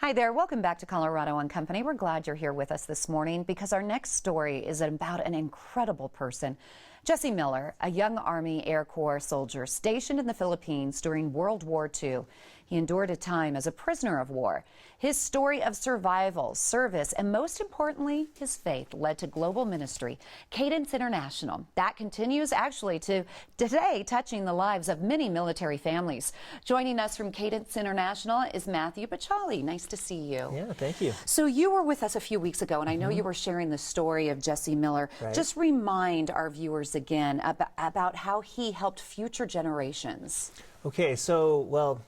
Hi there, welcome back to Colorado and Company. We're glad you're here with us this morning because our next story is about an incredible person. Jesse Miller, a young Army Air Corps soldier stationed in the Philippines during World War II. He endured a time as a prisoner of war. His story of survival, service, and most importantly, his faith led to global ministry, Cadence International. That continues actually to today, touching the lives of many military families. Joining us from Cadence International is Matthew Bacali. Nice to see you. Yeah, thank you. So you were with us a few weeks ago, and I know you were sharing the story of Jesse Miller. Right. Just remind our viewers again about how he helped future generations. Okay, so, well,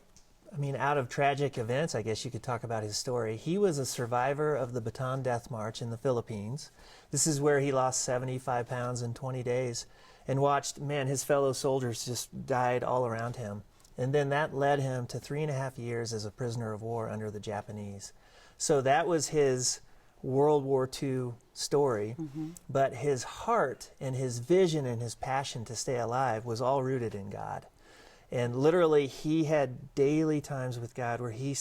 I mean, out of tragic events, I guess you could talk about his story. He was a survivor of the Bataan Death March in the Philippines. This is where he lost 75 pounds in 20 days and watched, man, his fellow soldiers just died all around him. And then that led him to 3.5 years as a prisoner of war under the Japanese. So that was his World War II story, but his heart and his vision and his passion to stay alive was all rooted in God. And literally, he had daily times with God where he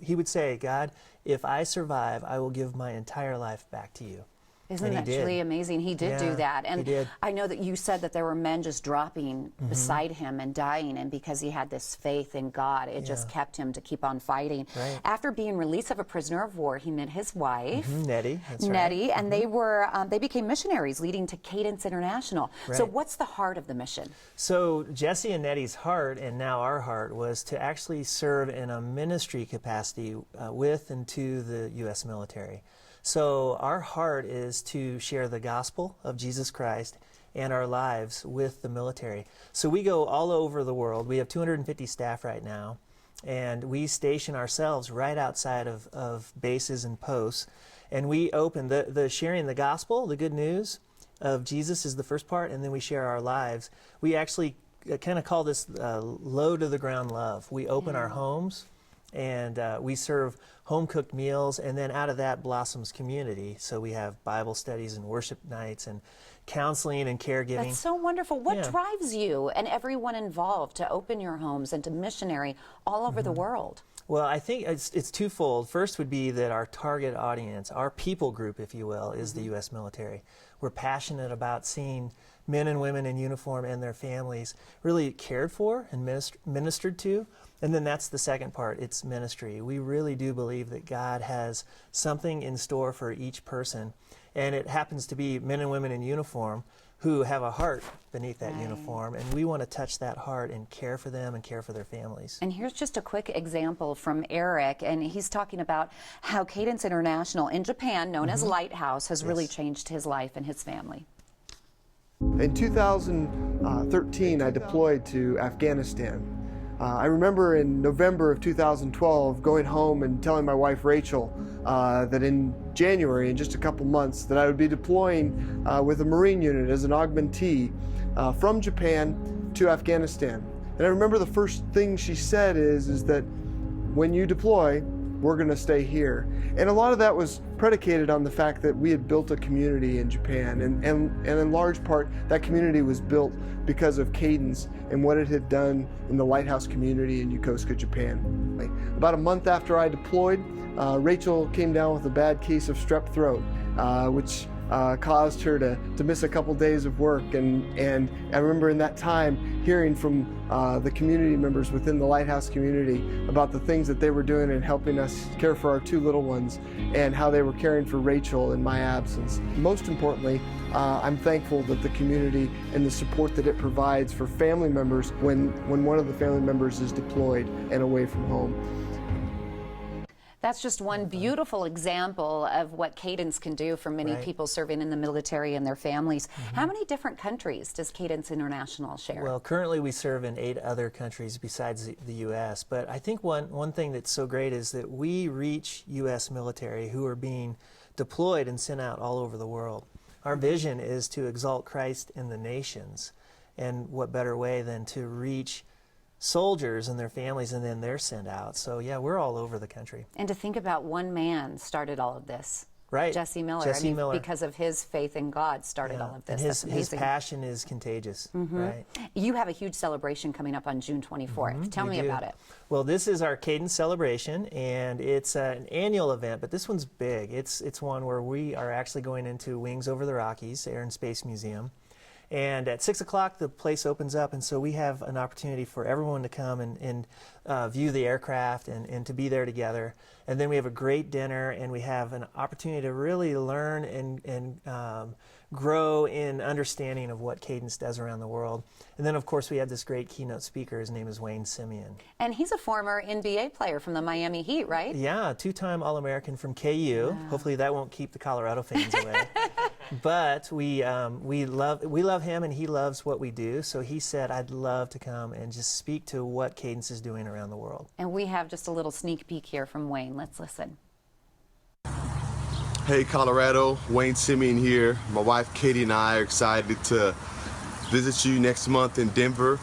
would say, God, if I survive, I will give my entire life back to you. Isn't that truly amazing? He did do that. And he did. I know that you said that there were men just dropping beside him and dying, and because he had this faith in God, it just kept him to keep on fighting. Right. After being released of a prisoner of war, he met his wife, Nettie, that's right. Nettie, and they became missionaries, leading to Cadence International. So Right. what's the heart of the mission? So Jesse and Nettie's heart, and now our heart, was to actually serve in a ministry capacity with and to the U.S. military. So our heart is to share the gospel of Jesus Christ and our lives with the military. So we go all over the world. We have 250 staff right now, and we station ourselves right outside of bases and posts. And we open the sharing the gospel, the good news of Jesus is the first part, and then we share our lives. We actually kind of call this low to the ground love. We open our homes, and we serve home-cooked meals, and then out of that blossoms community. So we have Bible studies and worship nights and counseling and caregiving. That's so wonderful. What drives you and everyone involved to open your homes and to missionary all over the world? Well, I think it's twofold. First would be that our target audience, our people group, if you will, is the U.S. military. We're passionate about seeing men and women in uniform and their families really cared for and ministered to. And then that's the second part, it's ministry. We really do believe that God has something in store for each person. And it happens to be men and women in uniform who have a heart beneath that uniform, and we want to touch that heart and care for them and care for their families. And here's just a quick example from Eric, and he's talking about how Cadence International in Japan, known as Lighthouse, has really changed his life and his family. In 2013, I deployed to Afghanistan. I remember in November of 2012 going home and telling my wife Rachel that in January, in just a couple months, that I would be deploying with a Marine unit as an augmentee from Japan to Afghanistan. And I remember the first thing she said is that when you deploy, we're going to stay here. And a lot of that was predicated on the fact that we had built a community in Japan, and in large part that community was built because of Cadence and what it had done in the Lighthouse community in Yokosuka, Japan. About a month after I deployed, Rachel came down with a bad case of strep throat, which caused her to miss a couple days of work, and I remember in that time hearing from the community members within the Lighthouse community about the things that they were doing and helping us care for our two little ones, and how they were caring for Rachel in my absence. Most importantly, I'm thankful that the community and the support that it provides for family members when one of the family members is deployed and away from home. That's just one beautiful example of what Cadence can do for many people serving in the military and their families. How many different countries does Cadence International share? Well, currently we serve in 8 other countries besides the U.S., but I think one thing that's so great is that we reach U.S. military who are being deployed and sent out all over the world. Our vision is to exalt Christ in the nations, and what better way than to reach soldiers and their families, and then they're sent out. So yeah, we're all over the country. And to think about one man started all of this. Right. Jesse Miller. Jesse Miller. Because of his faith in God started all of this. And That's his amazing. passion is contagious, right? You have a huge celebration coming up on June 24th. Tell We me do. about it. Well, this is our Cadence celebration, and it's an annual event, but this one's big. It's one where we are actually going into Wings Over the Rockies, Air and Space Museum. And at 6 o'clock, the place opens up, and so we have an opportunity for everyone to come and view the aircraft and to be there together. And then we have a great dinner, and we have an opportunity to really learn and grow in understanding of what Cadence does around the world. And then, of course, we have this great keynote speaker. His name is Wayne Simeon. And he's a former NBA player from the Miami Heat, right? Yeah, two-time All-American from KU. Hopefully that won't keep the Colorado fans away. But we love him, and he loves what we do. So he said, I'd love to come and just speak to what Cadence is doing around the world. And we have just a little sneak peek here from Wayne. Let's listen. Hey Colorado, Wayne Simeon here. My wife Katie and I are excited to visit you next month in Denver,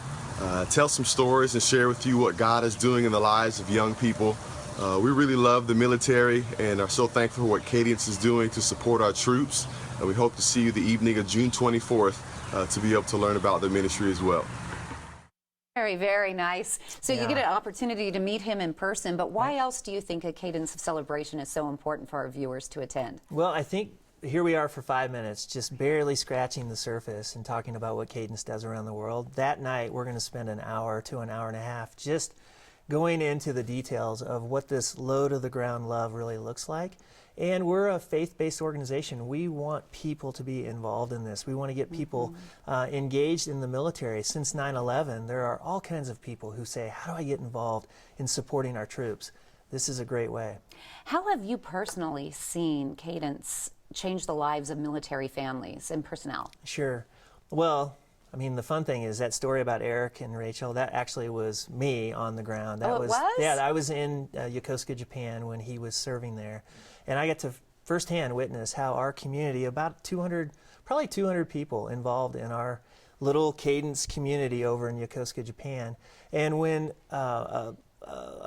tell some stories and share with you what God is doing in the lives of young people. We really love the military and are so thankful for what Cadence is doing to support our troops. And we hope to see you the evening of June 24th to be able to learn about the ministry as well. Very, very nice. So you Yeah. get an opportunity to meet him in person, but why else do you think a Cadence celebration is so important for our viewers to attend? Well, I think here we are for 5 minutes, just barely scratching the surface and talking about what Cadence does around the world. That night, we're going to spend an hour to an hour and a half just going into the details of what this low-to-the-ground love really looks like. And we're a faith-based organization. We want people to be involved in this. We want to get people engaged in the military. Since 9/11, there are all kinds of people who say, how do I get involved in supporting our troops? This is a great way. How have you personally seen Cadence change the lives of military families and personnel? Sure. Well, I mean, the fun thing is that story about Eric and Rachel, that actually was me on the ground. That Oh, it was? Yeah, I was in Yokosuka, Japan when he was serving there. And I got to firsthand witness how our community, about 200, probably 200 people involved in our little Cadence community over in Yokosuka, Japan. And when a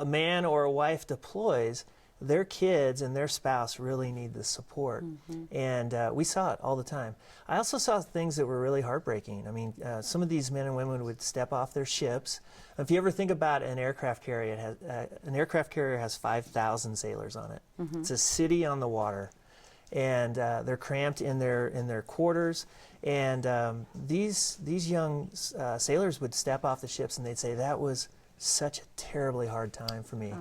man or a wife deploys, their kids and their spouse really need the support. And we saw it all the time. I also saw things that were really heartbreaking. I mean, some of these men and women would step off their ships. If you ever think about an aircraft carrier, an aircraft carrier has 5,000 sailors on it. It's a city on the water. And they're cramped in their quarters. And these young sailors would step off the ships and they'd say, that was such a terribly hard time for me.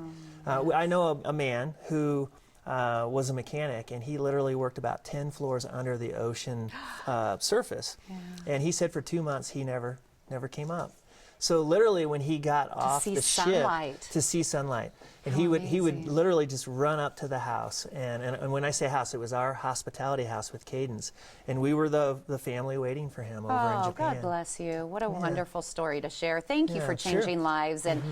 I know a man who was a mechanic, and he literally worked about 10 floors under the ocean surface. And he said for 2 months he never came up. So literally when he got off the ship to see sunlight, and he would literally just run up to the house, and when I say house, it was our hospitality house with Cadence, and we were the family waiting for him over in Japan. God bless you. What a wonderful story to share. Thank you for sure. changing lives and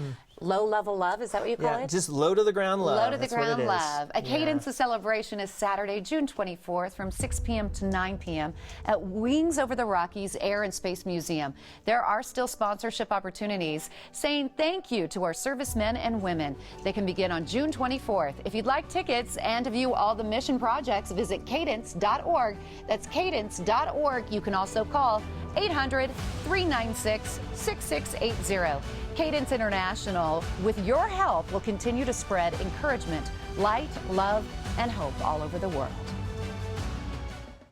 low-level love, is that what you call it? Just low-to-the-ground love. Low-to-the-ground love. A Cadence celebration is Saturday, June 24th from 6 p.m. to 9 p.m. at Wings Over the Rockies Air and Space Museum. There are still sponsorship opportunities saying thank you to our servicemen and women. They can begin on June 24th. If you'd like tickets and to view all the mission projects, visit cadence.org. That's cadence.org. You can also call 800-396-6680. Cadence International, with your help, will continue to spread encouragement, light, love, and hope all over the world.